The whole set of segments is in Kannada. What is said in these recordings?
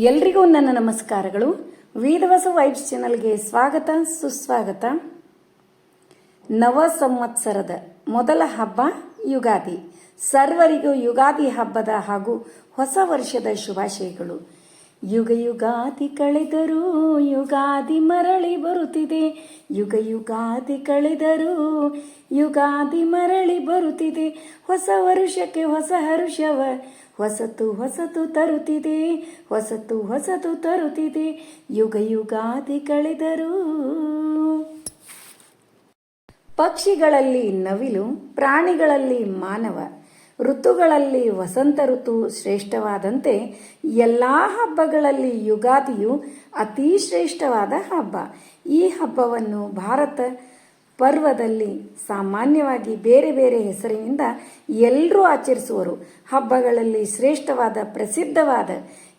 ಎಲ್ರಿಗೂ ನನ್ನ ನಮಸ್ಕಾರಗಳು. ವೇದವಾಸ ವೈಬ್ಸ್ ಚಾನಲ್ಗೆ ಸ್ವಾಗತ ಸುಸ್ವಾಗತ. ನವ ಸಂವತ್ಸರದ ಮೊದಲ ಹಬ್ಬ ಯುಗಾದಿ. ಸರ್ವರಿಗೂ ಯುಗಾದಿ ಹಬ್ಬದ ಹಾಗೂ ಹೊಸ ವರ್ಷದ ಶುಭಾಶಯಗಳು. ಯುಗ ಯುಗಾದಿ ಕಳೆದರೂ ಯುಗಾದಿ ಮರಳಿ ಬರುತ್ತಿದೆ. ಯುಗ ಯುಗಾದಿ ಕಳೆದರೂ ಯುಗಾದಿ ಮರಳಿ ಬರುತ್ತಿದೆ. ಹೊಸ ವರುಷಕ್ಕೆ ಹೊಸ ಹರುಷವ ಹೊಸತು ಹೊಸತು ತರುತ್ತಿದೆ. ಹೊಸತು ಹೊಸತು ತರುತ್ತಿದೆ. ಯುಗ ಯುಗಾದಿ ಕಳೆದರೂ. ಪಕ್ಷಿಗಳಲ್ಲಿ ನವಿಲು, ಪ್ರಾಣಿಗಳಲ್ಲಿ ಮಾನವ, ಋತುಗಳಲ್ಲಿ ವಸಂತ ಋತು ಶ್ರೇಷ್ಠವಾದಂತೆ ಎಲ್ಲ ಹಬ್ಬಗಳಲ್ಲಿ ಯುಗಾದಿಯು ಅತಿ ಶ್ರೇಷ್ಠವಾದ ಹಬ್ಬ. ಈ ಹಬ್ಬವನ್ನು ಭಾರತ ಪರ್ವದಲ್ಲಿ ಸಾಮಾನ್ಯವಾಗಿ ಬೇರೆ ಬೇರೆ ಹೆಸರಿನಿಂದ ಎಲ್ಲರೂ ಆಚರಿಸುವರು. ಹಬ್ಬಗಳಲ್ಲಿ ಶ್ರೇಷ್ಠವಾದ ಪ್ರಸಿದ್ಧವಾದ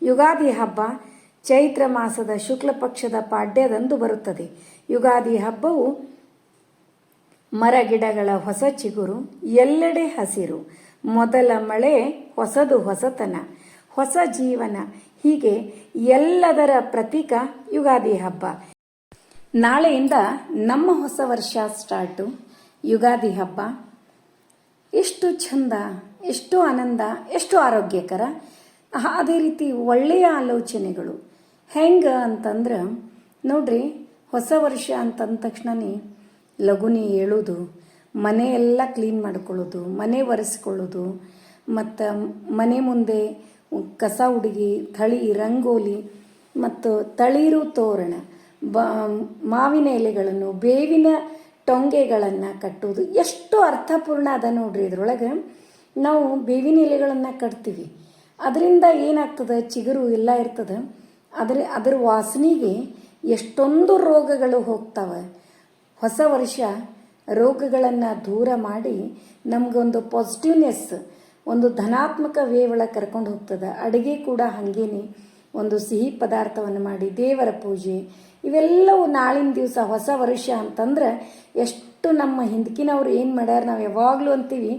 ಯುಗಾದಿ ಹಬ್ಬ ಚೈತ್ರ ಮಾಸದ ಶುಕ್ಲ ಪಕ್ಷದ ಪಾಡ್ಯದಂದು ಬರುತ್ತದೆ. ಯುಗಾದಿ ಹಬ್ಬವು ಮರಗಿಡಗಳ ಹೊಸ ಚಿಗುರು, ಎಲ್ಲೆಡೆ ಹಸಿರು, ಮೊದಲ ಮಳೆ, ಹೊಸದು ಹೊಸತನ, ಹೊಸ ಜೀವನ, ಹೀಗೆ ಎಲ್ಲದರ ಪ್ರತೀಕ ಯುಗಾದಿ ಹಬ್ಬ. ನಾಳೆಯಿಂದ ನಮ್ಮ ಹೊಸ ವರ್ಷ ಸ್ಟಾರ್ಟು. ಯುಗಾದಿ ಹಬ್ಬ ಎಷ್ಟು ಚಂದ, ಎಷ್ಟು ಆನಂದ, ಎಷ್ಟು ಆರೋಗ್ಯಕರ. ಅದೇ ರೀತಿ ಒಳ್ಳೆಯ ಆಲೋಚನೆಗಳು. ಹೆಂಗೆ ಅಂತಂದ್ರೆ ನೋಡ್ರಿ, ಹೊಸ ವರ್ಷ ಅಂತಂದ ತಕ್ಷಣನೇ ಲಘುನಿ ಏಳೋದು, ಮನೆಯೆಲ್ಲ ಕ್ಲೀನ್ ಮಾಡ್ಕೊಳ್ಳೋದು, ಮನೆ ಒರೆಸ್ಕೊಳ್ಳೋದು, ಮತ್ತು ಮನೆ ಮುಂದೆ ಕಸ ಹುಡುಗಿ, ಥಳಿ, ರಂಗೋಲಿ ಮತ್ತು ತಳಿರು ತೋರಣ, ಮಾವಿನ ಎಲೆಗಳನ್ನು, ಬೇವಿನ ಟೊಂಗೆಗಳನ್ನು ಕಟ್ಟುವುದು ಎಷ್ಟು ಅರ್ಥಪೂರ್ಣ ಅದ ನೋಡ್ರಿ. ಇದ್ರೊಳಗೆ ನಾವು ಬೇವಿನ ಎಲೆಗಳನ್ನು ಕಟ್ತೀವಿ, ಅದರಿಂದ ಏನಾಗ್ತದೆ, ಚಿಗುರು ಎಲ್ಲ ಇರ್ತದೆ. ಅದರ ವಾಸನೆಗೆ ಎಷ್ಟೊಂದು ರೋಗಗಳು ಹೋಗ್ತವೆ. ಹೊಸ ವರ್ಷ ರೋಗಗಳನ್ನು ದೂರ ಮಾಡಿ ನಮಗೊಂದು ಪಾಸಿಟಿವ್ನೆಸ್, ಒಂದು ಧನಾತ್ಮಕ ವೇ ಒಳಗೆ ಕರ್ಕೊಂಡು ಹೋಗ್ತದೆ. ಅಡುಗೆ ಕೂಡ ಹಾಗೇನೆ ಒಂದು ಸಿಹಿ ಪದಾರ್ಥವನ್ನು ಮಾಡಿ ದೇವರ ಪೂಜೆ ಇವೆಲ್ಲವೂ ನಾಳಿನ ದಿವಸ ಹೊಸ ವರ್ಷ ಅಂತಂದ್ರೆ ಎಷ್ಟು ನಮ್ಮ ಹಿಂದಕಿನವ್ರು ಏನು ಮಾಡ್ಯಾರ. ನಾವು ಯಾವಾಗಲೂ ಅಂತೀವಿ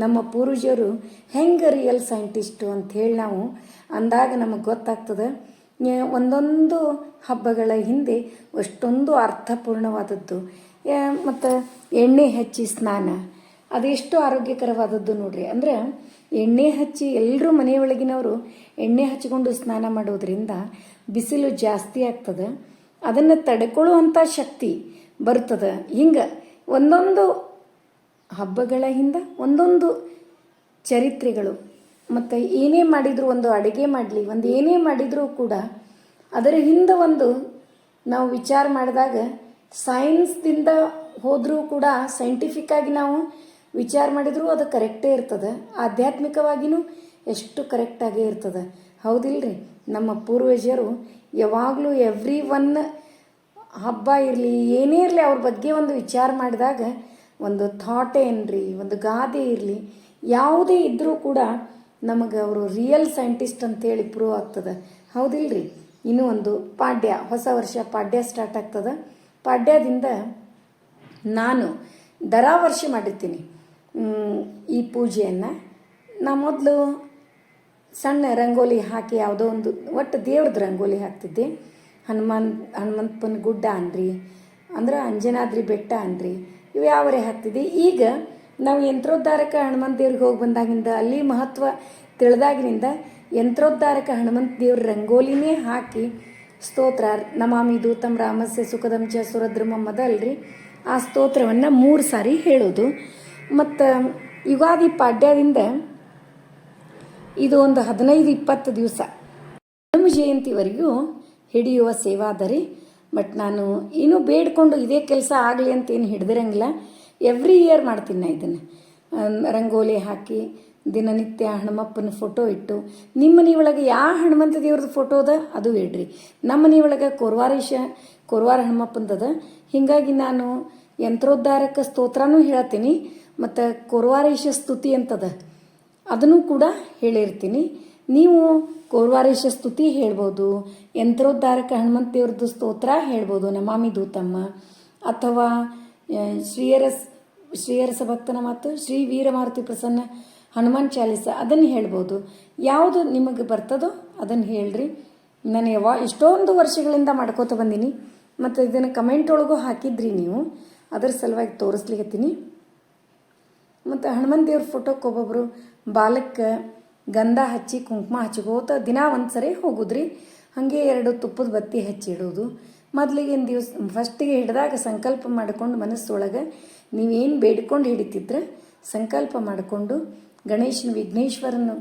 ನಮ್ಮ ಪೂರ್ವಜರು ಹೆಂಗೆ ರಿಯಲ್ ಸೈಂಟಿಸ್ಟು ಅಂಥೇಳಿ ನಾವು ಅಂದಾಗ ನಮಗೆ ಗೊತ್ತಾಗ್ತದೆ ಒಂದೊಂದು ಹಬ್ಬಗಳ ಹಿಂದೆ ಅಷ್ಟೊಂದು ಅರ್ಥಪೂರ್ಣವಾದದ್ದು. ಮತ್ತು ಎಣ್ಣೆ ಹಚ್ಚಿ ಸ್ನಾನ ಅದೆಷ್ಟು ಆರೋಗ್ಯಕರವಾದದ್ದು ನೋಡ್ರಿ. ಅಂದರೆ ಎಣ್ಣೆ ಹಚ್ಚಿ ಎಲ್ಲರೂ ಮನೆಯೊಳಗಿನವರು ಎಣ್ಣೆ ಹಚ್ಚಿಕೊಂಡು ಸ್ನಾನ ಮಾಡೋದ್ರಿಂದ ಬಿಸಿಲು ಜಾಸ್ತಿ ಆಗ್ತದೆ, ಅದನ್ನು ತಡ್ಕೊಳ್ಳುವಂಥ ಶಕ್ತಿ ಬರ್ತದೆ. ಹಿಂಗೆ ಒಂದೊಂದು ಹಬ್ಬಗಳ ಹಿಂದೆ ಒಂದೊಂದು ಚರಿತ್ರೆಗಳು. ಮತ್ತು ಏನೇ ಮಾಡಿದರೂ, ಒಂದು ಅಡುಗೆ ಮಾಡಲಿ, ಒಂದು ಏನೇ ಮಾಡಿದರೂ ಕೂಡ ಅದರ ಹಿಂದೆ ಒಂದು ನಾವು ವಿಚಾರ ಮಾಡಿದಾಗ ಸೈನ್ಸ್ದಿಂದ ಹೋದರೂ ಕೂಡ ಸೈಂಟಿಫಿಕ್ಕಾಗಿ ನಾವು ವಿಚಾರ ಮಾಡಿದರೂ ಅದು ಕರೆಕ್ಟೇ ಇರ್ತದೆ. ಆಧ್ಯಾತ್ಮಿಕವಾಗಿಯೂ ಎಷ್ಟು ಕರೆಕ್ಟಾಗೇ ಇರ್ತದೆ. ಹೌದಿಲ್ರಿ? ನಮ್ಮ ಪೂರ್ವಜರು ಯಾವಾಗಲೂ ಎವ್ರಿ ಒನ್ ಹಬ್ಬ ಇರಲಿ, ಏನೇ ಇರಲಿ, ಅವ್ರ ಬಗ್ಗೆ ಒಂದು ವಿಚಾರ ಮಾಡಿದಾಗ ಒಂದು ಥಾಟ್ ಏನ್ರಿ, ಒಂದು ಗಾದೆ ಇರಲಿ, ಯಾವುದೇ ಇದ್ದರೂ ಕೂಡ ನಮಗೆ ಅವರು ರಿಯಲ್ ಸೈಂಟಿಸ್ಟ್ ಅಂತೇಳಿ ಪ್ರೂವ್ ಆಗ್ತದೆ. ಹೌದಿಲ್ರಿ? ಇನ್ನೂ ಒಂದು ಪಾಡ್ಯ, ಹೊಸ ವರ್ಷ ಪಾಡ್ಯ ಸ್ಟಾರ್ಟ್ ಆಗ್ತದೆ. ಪಾಡ್ಯದಿಂದ ನಾನು ವರ್ಷ ಮಾಡಿರ್ತೀನಿ ಈ ಪೂಜೆಯನ್ನು. ನಾ ಮೊದಲು ಸಣ್ಣ ರಂಗೋಲಿ ಹಾಕಿ ಯಾವುದೋ ಒಂದು ಒಟ್ಟು ದೇವ್ರದ್ದು ರಂಗೋಲಿ ಹಾಕ್ತಿದ್ದೆ. ಹನುಮಂತಪ್ಪನ ಗುಡ್ಡ ಅನ್ರಿ, ಅಂದ್ರೆ ಅಂಜನಾದ್ರಿ ಬೆಟ್ಟ ಅನ್ರಿ, ಇವು ಯಾವರೇ ಹಾಕ್ತಿದ್ದೆ. ಈಗ ನಾವು ಯಂತ್ರೋದ್ಧಾರಕ ಹನುಮಂತ ದೇವ್ರಿಗೆ ಹೋಗಿ ಬಂದಾಗಿಂದ, ಅಲ್ಲಿ ಮಹತ್ವ ತಿಳಿದಾಗಿನಿಂದ ಯಂತ್ರೋದ್ಧಾರಕ ಹನುಮಂತ ದೇವ್ರ ರಂಗೋಲಿನೇ ಹಾಕಿ ಸ್ತೋತ್ರ ನಮಾಮಿ ದೂತಂ ರಾಮಸ್ಯ ಸುಖದಂ ಚ ಸುರದ್ರಮದ ಅಲ್ರಿ, ಆ ಸ್ತೋತ್ರವನ್ನು 3 ಸಾರಿ ಹೇಳೋದು. ಮತ್ತು ಯುಗಾದಿ ಪಾಡ್ಯದಿಂದ ಇದು ಒಂದು 15-20 ದಿವಸ ಹನುಮ ಜಯಂತಿವರೆಗೂ ಹಿಡಿಯುವ ಸೇವಾದರಿ. ಬಟ್ ನಾನು ಇನ್ನೂ ಬೇಡ್ಕೊಂಡು ಇದೇ ಕೆಲಸ ಆಗಲಿ ಅಂತೇನು ಹಿಡ್ದಿರಂಗಿಲ್ಲ. ಎವ್ರಿ ಇಯರ್ ಮಾಡ್ತೀನಿ ನಾ ಇದನ್ನು. ರಂಗೋಲಿ ಹಾಕಿ ದಿನನಿತ್ಯ ಹನುಮಪ್ಪನ ಫೋಟೋ ಇಟ್ಟು, ನಿಮ್ಮ ಮನೆಯೊಳಗೆ ಯಾವ ಹನುಮಂತ ದೇವ್ರದ್ದು ಫೋಟೋ ಅದ ಅದು ಇಡ್ರಿ. ನಮ್ಮ ಮನೆಯೊಳಗೆ ಕೋರ್ವಾರ ಹನುಮಪ್ಪಂದದ. ಹೀಗಾಗಿ ನಾನು ಯಂತ್ರೋದ್ಧಾರಕ ಸ್ತೋತ್ರನೂ ಹೇಳ್ತೀನಿ, ಮತ್ತು ಕೋರ್ವಾರೇಶ ಸ್ತುತಿ ಅಂತದ ಅದನ್ನು ಕೂಡ ಹೇಳಿರ್ತೀನಿ. ನೀವು ಕೋರ್ವಾರೇಶ ಸ್ತುತಿ ಹೇಳ್ಬೋದು, ಯಂತ್ರೋದ್ಧಾರಕ ಹನುಮಂತ ದೇವ್ರದ್ದು ಸ್ತೋತ್ರ ಹೇಳ್ಬೋದು, ನಮಾಮಿ ದೂತಮ್ಮ, ಅಥವಾ ಶ್ರೀಯರಸ ಭಕ್ತನ ಮಾತು, ಶ್ರೀ ವೀರಮಾರುತಿ ಪ್ರಸನ್ನ ಹನುಮಾನ್ ಚಾಲಿಸ ಅದನ್ನು ಹೇಳ್ಬೋದು. ಯಾವುದು ನಿಮಗೆ ಬರ್ತದೋ ಅದನ್ನು ಹೇಳ್ರಿ. ನಾನು ಇಷ್ಟೊಂದು ವರ್ಷಗಳಿಂದ ಮಾಡ್ಕೋತ ಬಂದೀನಿ. ಮತ್ತು ಇದನ್ನು ಕಮೆಂಟ್ ಒಳಗೂ ಹಾಕಿದ್ರಿ ನೀವು, ಅದರ ಸಲುವಾಗಿ ತೋರಿಸ್ಲಿಕತ್ತೀನಿ. ಮತ್ತು ಹನುಮನ್ ದೇವ್ರ ಫೋಟೋಕ್ಕೆ ಒಬ್ಬೊಬ್ಬರು ಬಾಲಕ್ಕೆ ಗಂಧ ಹಚ್ಚಿ ಕುಂಕುಮ ಹಚ್ಕೋತ ದಿನ ಒಂದು ಸರಿ ಹೋಗುದ್ರಿ. ಹಾಗೆ 2 ತುಪ್ಪದ ಬತ್ತಿ ಹಚ್ಚಿಡೋದು. ಮೊದಲಿಗಿನ ದಿವಸ ಫಸ್ಟಿಗೆ ಹಿಡಿದಾಗ ಸಂಕಲ್ಪ ಮಾಡಿಕೊಂಡು ಮನಸ್ಸೊಳಗೆ ನೀವೇನು ಬೇಡ್ಕೊಂಡು ಹಿಡಿತಿದ್ರೆ ಸಂಕಲ್ಪ ಮಾಡಿಕೊಂಡು ಗಣೇಶನ ವಿಘ್ನೇಶ್ವರನ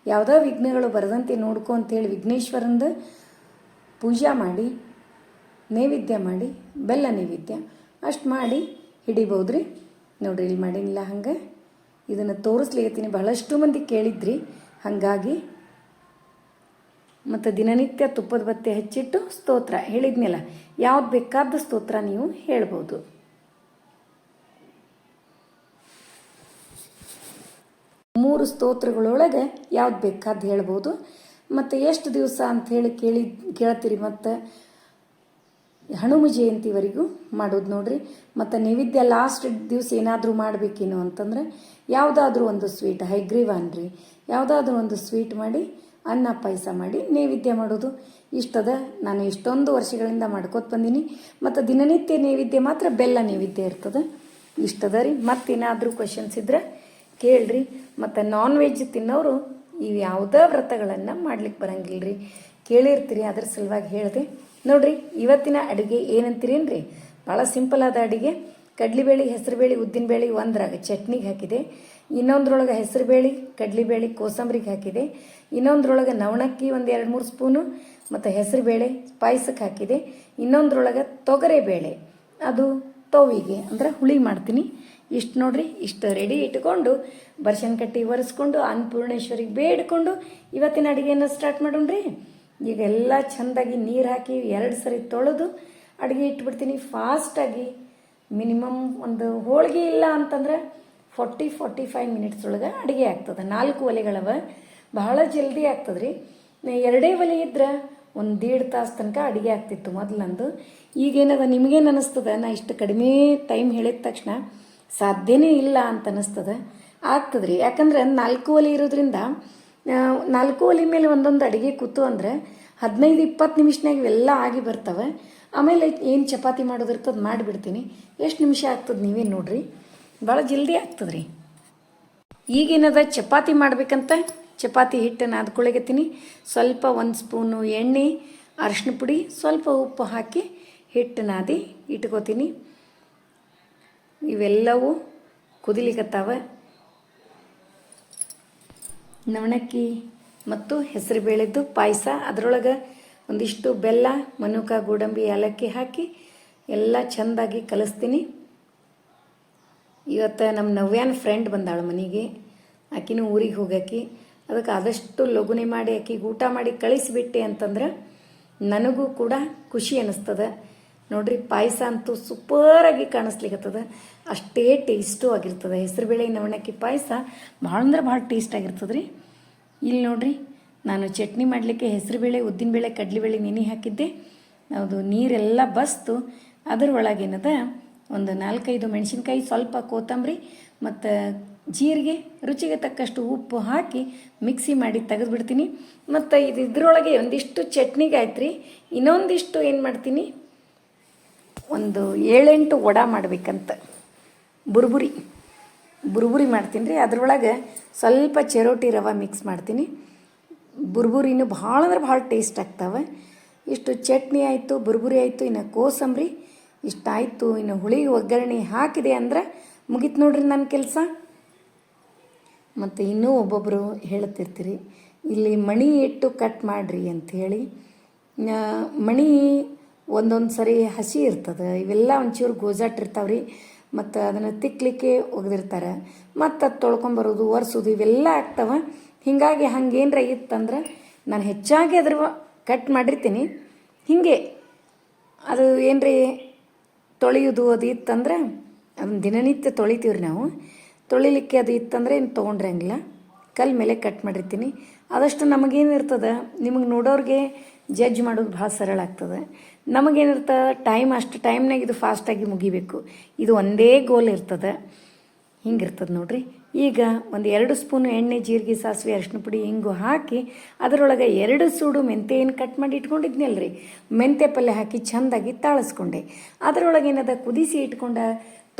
ಯಾವುದೋ ವಿಘ್ನಗಳು ಬರದಂತೆ ನೋಡ್ಕೊ ಅಂತೇಳಿ ವಿಘ್ನೇಶ್ವರಂದು ಪೂಜೆ ಮಾಡಿ ನೈವೇದ್ಯ ಮಾಡಿ, ಬೆಲ್ಲ ನೈವೇದ್ಯ ಅಷ್ಟು ಮಾಡಿ ಹಿಡಿಬೋದ್ರಿ. ನೋಡ್ರಿ ಇಲ್ಲಿ ಮಾಡಿಲ್ಲ. ಹಂಗೆ ಇದನ್ನು ತೋರಿಸ್ಲಿಕತ್ತೀನಿ. ಬಹಳಷ್ಟು ಮಂದಿ ಕೇಳಿದ್ರಿ, ಹಾಗಾಗಿ. ಮತ್ತು ದಿನನಿತ್ಯ ತುಪ್ಪದ ಬತ್ತಿ ಹಚ್ಚಿಟ್ಟು ಸ್ತೋತ್ರ ಹೇಳಿದ್ನಲ್ಲ, ಯಾವ್ದು ಬೇಕಾದ ಸ್ತೋತ್ರ ನೀವು ಹೇಳ್ಬೋದು. ಮೂರು ಸ್ತೋತ್ರಗಳೊಳಗೆ ಯಾವ್ದು ಬೇಕಾದ್ದು ಹೇಳ್ಬೋದು. ಮತ್ತು ಎಷ್ಟು ದಿವಸ ಅಂಥೇಳಿ ಕೇಳ್ತೀರಿ. ಮತ್ತು ಹನುಮ ಜಯಂತಿವರೆಗೂ ಮಾಡೋದು ನೋಡ್ರಿ. ಮತ್ತು ನೈವೇದ್ಯ ಲಾಸ್ಟ್ ದಿವಸ ಏನಾದರೂ ಮಾಡಬೇಕೇನು ಅಂತಂದ್ರೆ ಯಾವುದಾದ್ರೂ ಒಂದು ಸ್ವೀಟ್, ಹೈಗ್ರೀವ ಅನ್ರಿ, ಯಾವುದಾದ್ರೂ ಒಂದು ಸ್ವೀಟ್ ಮಾಡಿ ಅನ್ನ ಪಾಯಸ ಮಾಡಿ ನೈವೇದ್ಯ ಮಾಡೋದು. ಇಷ್ಟದ. ನಾನು ಇಷ್ಟೊಂದು ವರ್ಷಗಳಿಂದ ಮಾಡ್ಕೋತ ಬಂದೀನಿ. ಮತ್ತು ದಿನನಿತ್ಯ ನೈವೇದ್ಯ ಮಾತ್ರ ಬೆಲ್ಲ ನೈವೇದ್ಯ ಇರ್ತದೆ. ಇಷ್ಟದ ರೀ. ಮತ್ತೇನಾದರೂ ಕ್ವಶನ್ಸ್ ಇದ್ರೆ ಕೇಳ್ರಿ. ಮತ್ತು ನಾನ್ ವೆಜ್ ತಿನ್ನೋರು ಇವು ಯಾವುದೇ ವ್ರತಗಳನ್ನು ಮಾಡ್ಲಿಕ್ಕೆ ಬರಂಗಿಲ್ಲ ರೀ. ಕೇಳಿರ್ತೀರಿ, ಅದ್ರ ಸಲುವಾಗಿ ಹೇಳಿದೆ. ನೋಡ್ರಿ ಇವತ್ತಿನ ಅಡುಗೆ ಏನಂತೀರೇನ್ರಿ? ಭಾಳ ಸಿಂಪಲ್ ಆದ ಅಡುಗೆ. ಕಡ್ಲಿಬೇಳೆ, ಹೆಸರುಬೇಳೆ, ಉದ್ದಿನಬೇಳೆ ಒಂದ್ರಾಗ ಚಟ್ನಿಗೆ ಹಾಕಿದೆ. ಇನ್ನೊಂದ್ರೊಳಗೆ ಹೆಸರುಬೇಳೆ, ಕಡ್ಲಿಬೇಳೆ, ಕೋಸಂಬರಿಗೆ ಹಾಕಿದೆ. ಇನ್ನೊಂದ್ರೊಳಗೆ ನವಣಕ್ಕಿ ಒಂದು 2-3 ಸ್ಪೂನು ಮತ್ತು ಹೆಸರುಬೇಳೆ ಪಾಯಸಕ್ಕೆ ಹಾಕಿದೆ. ಇನ್ನೊಂದ್ರೊಳಗೆ ತೊಗರೆಬೇಳೆ, ಅದು ತೋವಿಗೆ ಅಂದ್ರೆ ಹುಳಿ ಮಾಡ್ತೀನಿ. ಇಷ್ಟು ನೋಡ್ರಿ. ಇಷ್ಟು ರೆಡಿ ಇಟ್ಕೊಂಡು ಬರ್ಶನ್ ಕಟ್ಟಿ ಒರೆಸ್ಕೊಂಡು ಅನ್ನಪೂರ್ಣೇಶ್ವರಿಗೆ ಬೇಡ್ಕೊಂಡು ಇವತ್ತಿನ ಅಡುಗೆಯನ್ನು ಸ್ಟಾರ್ಟ್ ಮಾಡೋಣ್ರಿ. ಈಗ ಎಲ್ಲ ಚೆಂದಾಗಿ ನೀರು ಹಾಕಿ 2 ಸರಿ ತೊಳೆದು ಅಡುಗೆ ಇಟ್ಬಿಡ್ತೀನಿ ಫಾಸ್ಟಾಗಿ. ಮಿನಿಮಮ್ ಒಂದು ಹೋಳಿಗೆ ಇಲ್ಲ ಅಂತಂದ್ರೆ 40-45 ಮಿನಿಟ್ಸ್ ಒಳಗೆ ಅಡುಗೆ ಆಗ್ತದೆ. 4 ಒಲೆಗಳವ, ಬಹಳ ಜಲ್ದಿ ಆಗ್ತದೆ ರೀ. 2 ಒಲೆ ಇದ್ರೆ 1.5 ತಾಸು ತನಕ ಅಡುಗೆ ಆಗ್ತಿತ್ತು ಮೊದಲಂದು. ಈಗೇನದ ನಿಮಗೇನು ಅನ್ನಿಸ್ತದೆ? ನಾ ಇಷ್ಟು ಕಡಿಮೆ ಟೈಮ್ ಹೇಳಿದ ತಕ್ಷಣ ಸಾಧ್ಯನೇ ಇಲ್ಲ ಅಂತ ಅನ್ನಿಸ್ತದೆ. ಆಗ್ತದೆ ರೀ. ಯಾಕಂದ್ರೆ 4 ಒಲೆ ಇರೋದ್ರಿಂದ 4 ಒಲೆ ಮೇಲೆ ಒಂದೊಂದು ಅಡುಗೆ ಕೂತು ಅಂದರೆ 15-20 ನಿಮಿಷನಾಗ ಇವೆಲ್ಲ ಆಗಿ ಬರ್ತವೆ. ಆಮೇಲೆ ಏನು ಚಪಾತಿ ಮಾಡೋದಿರ್ತದೆ ಮಾಡಿಬಿಡ್ತೀನಿ. ಎಷ್ಟು ನಿಮಿಷ ಆಗ್ತದೆ ನೀವೇ ನೋಡ್ರಿ. ಭಾಳ ಜಲ್ದಿ ಆಗ್ತದೆ ರೀ. ಈಗೇನದ ಚಪಾತಿ ಮಾಡ್ಬೇಕಂತ ಚಪಾತಿ ಹಿಟ್ಟನ್ನು ನಾದ್ಕೊಳಗತ್ತೀನಿ. ಸ್ವಲ್ಪ 1 ಸ್ಪೂನು ಎಣ್ಣೆ, ಅರಿಶಿನ ಪುಡಿ, ಸ್ವಲ್ಪ ಉಪ್ಪು ಹಾಕಿ ಹಿಟ್ಟು ನಾದಿ ಇಟ್ಕೋತೀನಿ. ಇವೆಲ್ಲವೂ ಕುದಿಲಿಕತ್ತಾವ. ನವಣಕ್ಕಿ ಮತ್ತು ಹೆಸರುಬೇಳೆದ್ದು ಪಾಯಸ, ಅದರೊಳಗೆ ಒಂದಿಷ್ಟು ಬೆಲ್ಲ, ಮನುಕ, ಗೋಡಂಬಿ, ಏಲಕ್ಕಿ ಹಾಕಿ ಎಲ್ಲ ಚೆಂದಾಗಿ ಕಲಿಸ್ತೀನಿ. ಇವತ್ತು ನಮ್ಮ ನವ್ಯಾನ ಫ್ರೆಂಡ್ ಬಂದಾಳ ಮನೆಗೆ. ಆಕಿನೂ ಊರಿಗೆ ಹೋಗಾಕಿ. ಅದಕ್ಕೆ ಆದಷ್ಟು ಲಘುನೆ ಮಾಡಿ ಆಕಿಗೆ ಊಟ ಮಾಡಿ ಕಳಿಸಿಬಿಟ್ಟೆ ಅಂತಂದ್ರೆ ನನಗೂ ಕೂಡ ಖುಷಿ ಅನ್ನಿಸ್ತದೆ. ನೋಡ್ರಿ ಪಾಯಸ ಅಂತೂ ಸೂಪರಾಗಿ ಕಾಣಿಸ್ಲಿಕ್ಕತ್ತದ. ಅಷ್ಟೇ ಟೇಸ್ಟು ಆಗಿರ್ತದೆ. ಹೆಸರುಬೇಳೆ ನವಣಕ್ಕಿ ಪಾಯಸ ಭಾಳ ಅಂದ್ರೆ ಭಾಳ ಟೇಸ್ಟ್ ಆಗಿರ್ತದೆ ರೀ. ಇಲ್ಲಿ ನೋಡ್ರಿ, ನಾನು ಚಟ್ನಿ ಮಾಡಲಿಕ್ಕೆ ಹೆಸರುಬೇಳೆ, ಉದ್ದಿನಬೇಳೆ, ಕಡಲೆಬೇಳೆ ನೆನೆ ಹಾಕಿದ್ದೆ. ಅದು ನೀರೆಲ್ಲ ಬಸ್ತು ಅದರ ಒಳಗೇನದ ಒಂದು 4-5 ಮೆಣಸಿನ್ಕಾಯಿ, ಸ್ವಲ್ಪ ಕೊತ್ತಂಬರಿ ಮತ್ತು ಜೀರಿಗೆ, ರುಚಿಗೆ ತಕ್ಕಷ್ಟು ಉಪ್ಪು ಹಾಕಿ ಮಿಕ್ಸಿ ಮಾಡಿ ತೆಗೆದುಬಿಡ್ತೀನಿ. ಮತ್ತು ಇದ್ರೊಳಗೆ ಒಂದಿಷ್ಟು ಚಟ್ನಿಗೆ ಆಯ್ತು ರೀ. ಇನ್ನೊಂದಿಷ್ಟು ಏನು ಮಾಡ್ತೀನಿ, ಒಂದು 7-8 ವಡೆ ಮಾಡಬೇಕಂತ ಬುರ್ಬುರಿ ಮಾಡ್ತೀನಿ ರೀ. ಅದರೊಳಗೆ ಸ್ವಲ್ಪ ಚಿರೋಟಿ ರವೆ ಮಿಕ್ಸ್ ಮಾಡ್ತೀನಿ. ಬುರ್ಬುರಿನೂ ಭಾಳ ಅಂದ್ರೆ ಭಾಳ ಟೇಸ್ಟ್ ಆಗ್ತವೆ. ಇಷ್ಟು ಚಟ್ನಿ ಆಯಿತು, ಬುರ್ಬುರಿ ಆಯಿತು, ಇನ್ನು ಕೋಸಂಬರಿ ಇಷ್ಟಾಯಿತು. ಇನ್ನು ಹುಳಿ ಒಗ್ಗರಣೆ ಹಾಕಿದೆ ಅಂದ್ರೆ ಮುಗೀತು ನೋಡ್ರಿ ನನ್ನ ಕೆಲಸ. ಮತ್ತು ಇನ್ನೂ ಒಬ್ಬೊಬ್ಬರು ಹೇಳ್ತಿರ್ತೀರಿ, ಇಲ್ಲಿ ಮಣಿ ಇಟ್ಟು ಕಟ್ ಮಾಡಿರಿ ಅಂಥೇಳಿ. ಮಣಿ ಒಂದೊಂದು ಸರಿ ಹಸಿ ಇರ್ತದೆ, ಇವೆಲ್ಲ ಒಂಚೂರು ಗೋಜಾಟಿರ್ತಾವೆ ರೀ. ಮತ್ತು ಅದನ್ನು ತಿಕ್ಕಲಿಕ್ಕೆ ಒಗೆದಿರ್ತಾರೆ. ಮತ್ತು ಅದು ತೊಳ್ಕೊಂಬರೋದು, ಒರೆಸೋದು ಇವೆಲ್ಲ ಆಗ್ತವೆ. ಹೀಗಾಗಿ ಹಂಗೇನರ ಇತ್ತಂದ್ರೆ ನಾನು ಹೆಚ್ಚಾಗಿ ಅದ್ರ ಕಟ್ ಮಾಡಿರ್ತೀನಿ. ಹೀಗೆ ಅದು ಏನರಿ ತೊಳೆಯೋದು ಅದು ಇತ್ತಂದ್ರೆ ಅದನ್ನು ದಿನನಿತ್ಯ ತೊಳಿತೀವ್ರಿ ನಾವು. ತೊಳಿಲಿಕ್ಕೆ ಅದು ಇತ್ತಂದರೆ ಏನು ತೊಗೊಂಡ್ರಂಗಿಲ್ಲ, ಕಲ್ ಮೇಲೆ ಕಟ್ ಮಾಡಿರ್ತೀನಿ. ಆದಷ್ಟು ನಮಗೇನಿರ್ತದೆ, ನಿಮಗೆ ನೋಡೋರಿಗೆ ಜಡ್ಜ್ ಮಾಡೋದು ಭಾಳ ಸರಳ ಆಗ್ತದೆ. ನಮಗೇನಿರ್ತದೆ ಟೈಮ್, ಅಷ್ಟು ಟೈಮ್ನಾಗ ಇದು ಫಾಸ್ಟಾಗಿ ಮುಗಿಬೇಕು, ಇದು ಒಂದೇ ಗೋಲ್ ಇರ್ತದೆ. ಹಿಂಗಿರ್ತದೆ ನೋಡ್ರಿ. ಈಗ ಒಂದು 2 ಸ್ಪೂನು ಎಣ್ಣೆ, ಜೀರಿಗೆ, ಸಾಸಿವೆ, ಅರಿಶಿನ ಪುಡಿ, ಇಂಗು ಹಾಕಿ ಅದರೊಳಗೆ 2 ಸೂಡು ಮೆಂತೆ ಏನು ಕಟ್ ಮಾಡಿ ಇಟ್ಕೊಂಡಿದ್ನಲ್ರಿ, ಮೆಂತೆ ಪಲ್ಯ ಹಾಕಿ ಚೆಂದಾಗಿ ತಾಳಿಸ್ಕೊಂಡೆ. ಅದರೊಳಗೆ ಏನದ ಕುದಿಸಿ ಇಟ್ಕೊಂಡ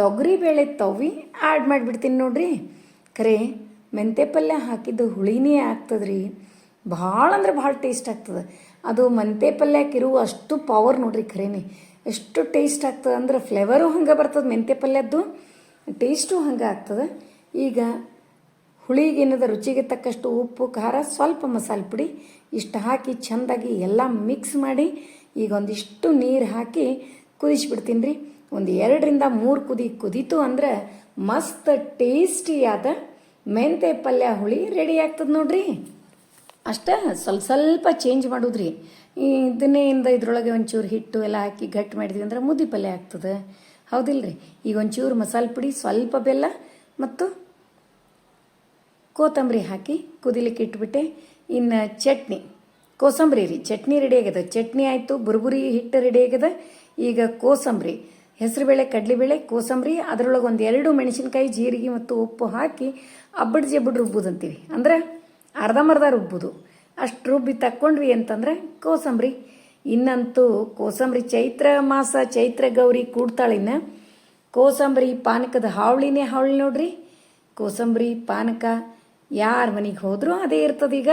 ತೊಗರಿಬೇಳೆ ತವ್ವಿ ಆ್ಯಡ್ ಮಾಡಿಬಿಡ್ತೀನಿ ನೋಡ್ರಿ. ಖರೆ ಮೆಂತೆ ಪಲ್ಯ ಹಾಕಿದ್ದು ಹುಳಿನೇ ಆಗ್ತದ್ರಿ, ಭಾಳ ಅಂದ್ರೆ ಭಾಳ ಟೇಸ್ಟ್ ಆಗ್ತದೆ. ಅದು ಮೆಂತೆ ಪಲ್ಯಕ್ಕಿರುವ ಅಷ್ಟು ಪವರ್ ನೋಡ್ರಿ. ಖರೇನೆ ಎಷ್ಟು ಟೇಸ್ಟ್ ಆಗ್ತದೆ ಅಂದ್ರೆ ಫ್ಲೇವರು ಹಂಗೆ ಬರ್ತದೆ, ಮೆಂತೆ ಪಲ್ಯದ್ದು ಟೇಸ್ಟು ಹಂಗೆ ಆಗ್ತದೆ. ಈಗ ಹುಳಿಗೇನದ ರುಚಿಗೆ ತಕ್ಕಷ್ಟು ಉಪ್ಪು, ಖಾರ, ಸ್ವಲ್ಪ ಮಸಾಲೆ ಪುಡಿ ಇಷ್ಟು ಹಾಕಿ ಚೆಂದಾಗಿ ಎಲ್ಲ ಮಿಕ್ಸ್ ಮಾಡಿ ಈಗ ಒಂದಿಷ್ಟು ನೀರು ಹಾಕಿ ಕುದಿಸ್ಬಿಡ್ತೀನಿ ರೀ. ಒಂದು 2ರಿಂದ 3 ಕುದೀತು ಅಂದ್ರೆ ಮಸ್ತ್ ಟೇಸ್ಟಿಯಾದ ಮೆಂತೆ ಪಲ್ಯ ಹುಳಿ ರೆಡಿ ಆಗ್ತದೆ ನೋಡ್ರಿ. ಅಷ್ಟೇ ಸ್ವಲ್ಪ ಚೇಂಜ್ ಮಾಡೋದ್ರಿ. ಇದನ್ನೇ ಇದ್ರೊಳಗೆ ಒಂಚೂರು ಹಿಟ್ಟು ಎಲ್ಲ ಹಾಕಿ ಗಟ್ಟಿ ಮಾಡಿದ್ವಿ ಅಂದ್ರೆ ಮುದ್ದೆ ಪಲ್ಯ ಆಗ್ತದೆ, ಹೌದಿಲ್ರಿ. ಈಗ ಒಂಚೂರು ಮಸಾಲೆ ಪುಡಿ, ಸ್ವಲ್ಪ ಬೆಲ್ಲ ಮತ್ತು ಕೊತ್ತಂಬರಿ ಹಾಕಿ ಕುದಿಲಿಕ್ಕೆ ಇಟ್ಬಿಟ್ಟೆ. ಇನ್ನು ಚಟ್ನಿ, ಕೋಸಂಬರಿ ರೀ, ಚಟ್ನಿ ರೆಡಿ ಆಗ್ಯದ. ಚಟ್ನಿ ಆಯಿತು, ಬುರ್ಬುರಿ ಹಿಟ್ಟು ರೆಡಿ ಆಗ್ಯದ. ಈಗ ಕೋಸಂಬರಿ, ಹೆಸರುಬೇಳೆ, ಕಡಲೆಬೇಳೆ, ಕೋಸಂಬರಿ, ಅದರೊಳಗೆ ಒಂದು 2 ಮೆಣಸಿನ್ಕಾಯಿ, ಜೀರಿಗೆ ಮತ್ತು ಉಪ್ಪು ಹಾಕಿ ಅಬ್ಬಡ್ ಜಬ್ಬಡ್ ರುಬ್ಬೋದು ಅಂತೀವಿ, ಅಂದ್ರೆ ಅರ್ಧಂಬರ್ಧ ರುಬ್ಬೋದು. ಅಷ್ಟು ರುಬ್ಬಿ ತಕ್ಕೊಂಡ್ವಿ ಅಂತಂದ್ರೆ ಕೋಸಂಬರಿ. ಇನ್ನಂತೂ ಕೋಸಂಬರಿ ಚೈತ್ರ ಮಾಸ, ಚೈತ್ರ ಗೌರಿ ಕೂಡ್ತಾಳಿನ ಕೋಸಂಬರಿ ಪಾನಕದ ಹಾವಳಿನೇ ಹಾವಳಿ ನೋಡ್ರಿ. ಕೋಸಂಬರಿ ಪಾನಕ ಯಾರ ಮನೆಗೆ ಹೋದರೂ ಅದೇ ಇರ್ತದೆ ಈಗ.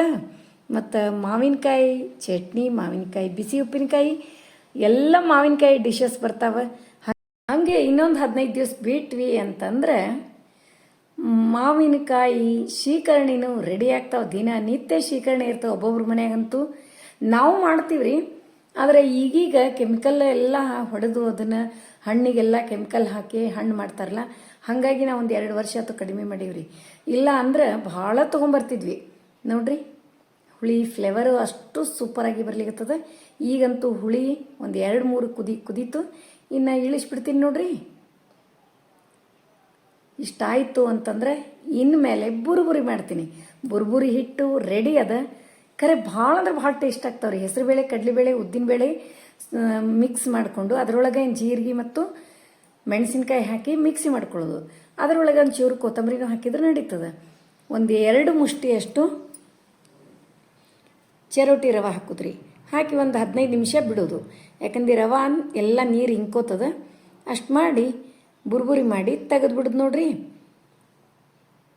ಮತ್ತು ಮಾವಿನಕಾಯಿ ಚಟ್ನಿ, ಮಾವಿನಕಾಯಿ ಬಿಸಿ ಉಪ್ಪಿನಕಾಯಿ, ಎಲ್ಲ ಮಾವಿನಕಾಯಿ ಡಿಶಸ್ ಬರ್ತಾವೆ. ಹಾಗೆ ಇನ್ನೊಂದು 15 ದಿವಸ ಬಿಟ್ವಿ ಅಂತಂದ್ರೆ ಮಾವಿನಕಾಯಿ ಶೀಕರಣಿನೂ ರೆಡಿ ಆಗ್ತಾವೆ. ದಿನನಿತ್ಯ ಶೀಕರಣೆ ಇರ್ತಾವೆ ಒಬ್ಬೊಬ್ರ ಮನೆಯಾಗಂತೂ. ನಾವು ಮಾಡ್ತೀವ್ರಿ, ಆದರೆ ಈಗೀಗ ಕೆಮಿಕಲ್ ಎಲ್ಲ ಹೊಡೆದು ಅದನ್ನು ಹಣ್ಣಿಗೆಲ್ಲ ಕೆಮಿಕಲ್ ಹಾಕಿ ಹಣ್ಣು ಮಾಡ್ತಾರಲ್ಲ, ಹಾಗಾಗಿ ನಾವು ಒಂದು 2 ವರ್ಷ ಆಯ್ತು ಕಡಿಮೆ ಮಾಡೀವ್ರಿ. ಇಲ್ಲ ಅಂದ್ರೆ ಭಾಳ ತೊಗೊಂಬರ್ತಿದ್ವಿ ನೋಡ್ರಿ. ಹುಳಿ ಫ್ಲೇವರು ಅಷ್ಟು ಸೂಪರಾಗಿ ಬರ್ಲಿಕ್ಕತ್ತದ. ಈಗಂತೂ ಹುಳಿ ಒಂದು 2-3 ಕುದೀತು, ಇನ್ನು ಇಳಿಸ್ಬಿಡ್ತೀನಿ ನೋಡ್ರಿ. ಇಷ್ಟಾಯಿತು ಅಂತಂದರೆ ಇನ್ಮೇಲೆ ಬುರುಬುರಿ ಮಾಡ್ತೀನಿ. ಬುರುಬುರಿ ಹಿಟ್ಟು ರೆಡಿ ಅದ. ಖರೆ ಭಾಳ ಅಂದ್ರೆ ಭಾಳ ಟೇಸ್ಟ್ ಆಗ್ತಾವ್ರಿ. ಹೆಸರುಬೇಳೆ, ಕಡಲೆಬೇಳೆ, ಉದ್ದಿನಬೇಳೆ ಮಿಕ್ಸ್ ಮಾಡಿಕೊಂಡು ಅದರೊಳಗೆ ಜೀರಿಗೆ ಮತ್ತು ಮೆಣಸಿನ್ಕಾಯಿ ಹಾಕಿ ಮಿಕ್ಸಿ ಮಾಡ್ಕೊಳ್ಳೋದು. ಅದರೊಳಗೆ ಒಂದು ಚೂರು ಕೊತ್ತಂಬರಿನೂ ಹಾಕಿದ್ರೆ ನಡೀತದೆ. ಒಂದು 2 ಮುಷ್ಟಿಯಷ್ಟು ಚಿರೋಟಿ ರವೆ ಹಾಕೋದ್ರಿ. ಹಾಕಿ ಒಂದು 15 ನಿಮಿಷ ಬಿಡೋದು. ಯಾಕಂದ್ರೆ ರವೆ ಎಲ್ಲ ನೀರು ಹಿಂಕೋತದ. ಅಷ್ಟು ಮಾಡಿ ಬುರ್ಬುರಿ ಮಾಡಿ ತೆಗೆದ್ಬಿಡೋದು ನೋಡ್ರಿ.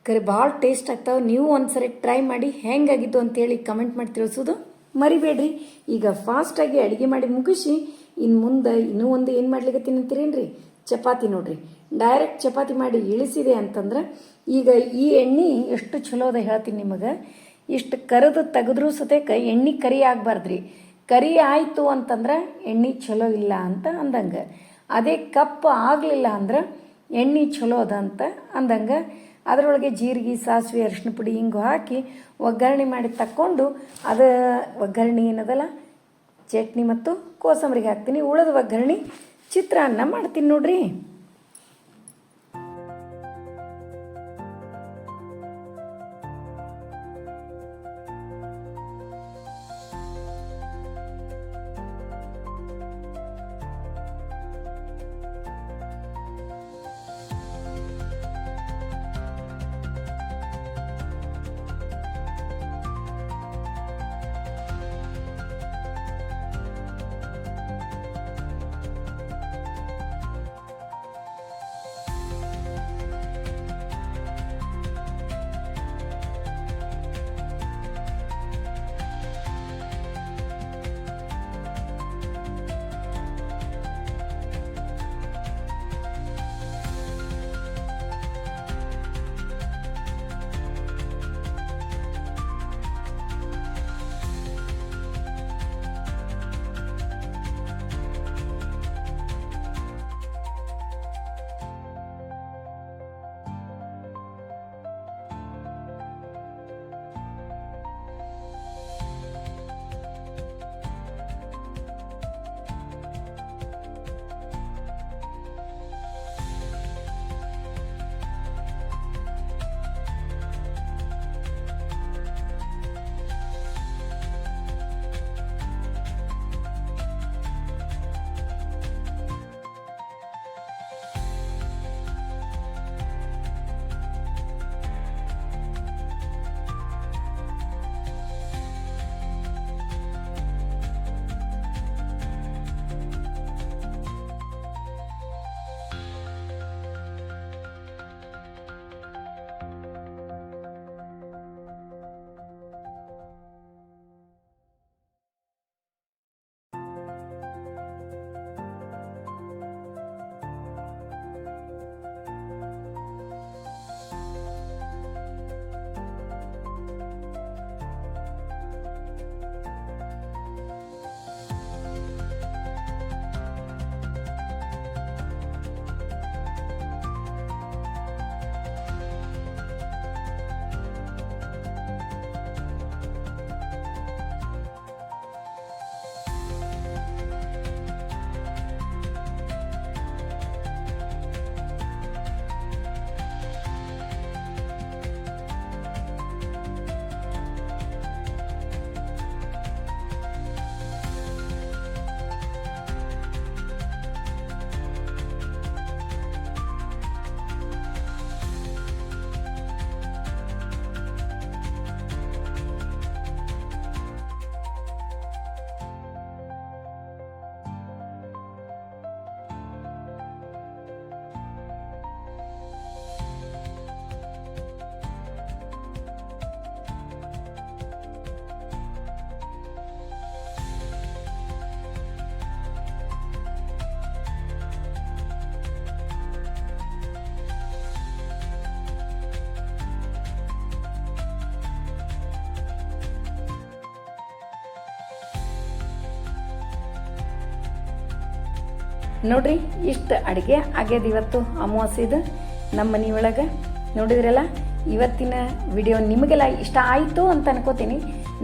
ಖರೆ ಭಾಳ ಟೇಸ್ಟ್ ಆಗ್ತಾವೆ. ನೀವು ಒಂದ್ಸರಿ ಟ್ರೈ ಮಾಡಿ ಹೆಂಗಾಗಿದ್ದು ಅಂತೇಳಿ ಕಮೆಂಟ್ ಮಾಡಿ ತಿಳಿಸೋದು ಮರಿಬೇಡ್ರಿ. ಈಗ ಫಾಸ್ಟಾಗಿ ಅಡುಗೆ ಮಾಡಿ ಮುಗಿಸಿ ಇನ್ನು ಮುಂದೆ ಇನ್ನೂ ಒಂದು ಏನು ಮಾಡ್ಲಿಕ್ಕತ್ತೀನಿ ಅಂತೀರೇನ್ರಿ, ಚಪಾತಿ ನೋಡ್ರಿ. ಡೈರೆಕ್ಟ್ ಚಪಾತಿ ಮಾಡಿ ಇಳಿಸಿದೆ ಅಂತಂದ್ರೆ ಈಗ ಈ ಎಣ್ಣೆ ಎಷ್ಟು ಚಲೋ ಅದ ಹೇಳ್ತೀನಿ ನಿಮಗೆ. ಇಷ್ಟು ಕರೆದು ತೆಗೆದ್ರೂ ಸತೇಕ ಎಣ್ಣೆ ಕರಿ ಆಗಬಾರ್ದ್ರಿ. ಕರಿ ಆಯಿತು ಅಂತಂದ್ರೆ ಎಣ್ಣೆ ಚಲೋ ಇಲ್ಲ ಅಂತ ಅಂದಂಗೆ. ಅದೇ ಕಪ್ಪು ಆಗಲಿಲ್ಲ ಅಂದ್ರೆ ಎಣ್ಣೆ ಚಲೋ ಅದ ಅಂತ ಅಂದಂಗೆ. ಅದರೊಳಗೆ ಜೀರಿಗೆ, ಸಾಸಿವೆ, ಅರಿಶಿನ ಪುಡಿ, ಹಿಂಗು ಹಾಕಿ ಒಗ್ಗರಣೆ ಮಾಡಿ ತಕ್ಕೊಂಡು ಅದು ಒಗ್ಗರಣೆ ಏನದಲ್ಲ ಚಟ್ನಿ ಮತ್ತು ಕೋಸಂಬರಿಗೆ ಹಾಕ್ತೀನಿ. ಉಳಿದ ಒಗ್ಗರಣೆ ಚಿತ್ರಾನ್ನ ಮಾಡ್ತೀನಿ ನೋಡ್ರಿ. ನೋಡ್ರಿ ಇಷ್ಟು ಅಡುಗೆ ಆಗ್ಯದ ಇವತ್ತು ಅಮಾವಾಸ್ಯೆದು ನಮ್ಮ ಮನೆಯೊಳಗೆ. ನೋಡಿದ್ರಲ್ಲ, ಇವತ್ತಿನ ವಿಡಿಯೋ ನಿಮಗೆಲ್ಲ ಇಷ್ಟ ಆಯಿತು ಅಂತ ಅನ್ಕೋತೀನಿ.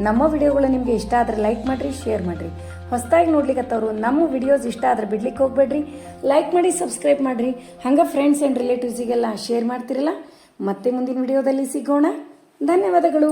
ನಮ್ಮ ವಿಡಿಯೋಗಳು ನಿಮಗೆ ಇಷ್ಟ ಆದರೆ ಲೈಕ್ ಮಾಡಿರಿ, ಶೇರ್ ಮಾಡಿರಿ. ಹೊಸದಾಗಿ ನೋಡ್ಲಿಕ್ಕತ್ತವರು ನಮ್ಮ ವಿಡಿಯೋಸ್ ಇಷ್ಟ ಆದರೆ ಬಿಡ್ಲಿಕ್ಕೆ ಹೋಗ್ಬೇಡ್ರಿ. ಲೈಕ್ ಮಾಡಿ, ಸಬ್ಸ್ಕ್ರೈಬ್ ಮಾಡಿರಿ. ಹಂಗೆ ಫ್ರೆಂಡ್ಸ್ ಆ್ಯಂಡ್ ರಿಲೇಟಿವ್ಸಿಗೆಲ್ಲ ಶೇರ್ ಮಾಡ್ತಿರಲ್ಲ. ಮತ್ತೆ ಮುಂದಿನ ವಿಡಿಯೋದಲ್ಲಿ ಸಿಗೋಣ. ಧನ್ಯವಾದಗಳು.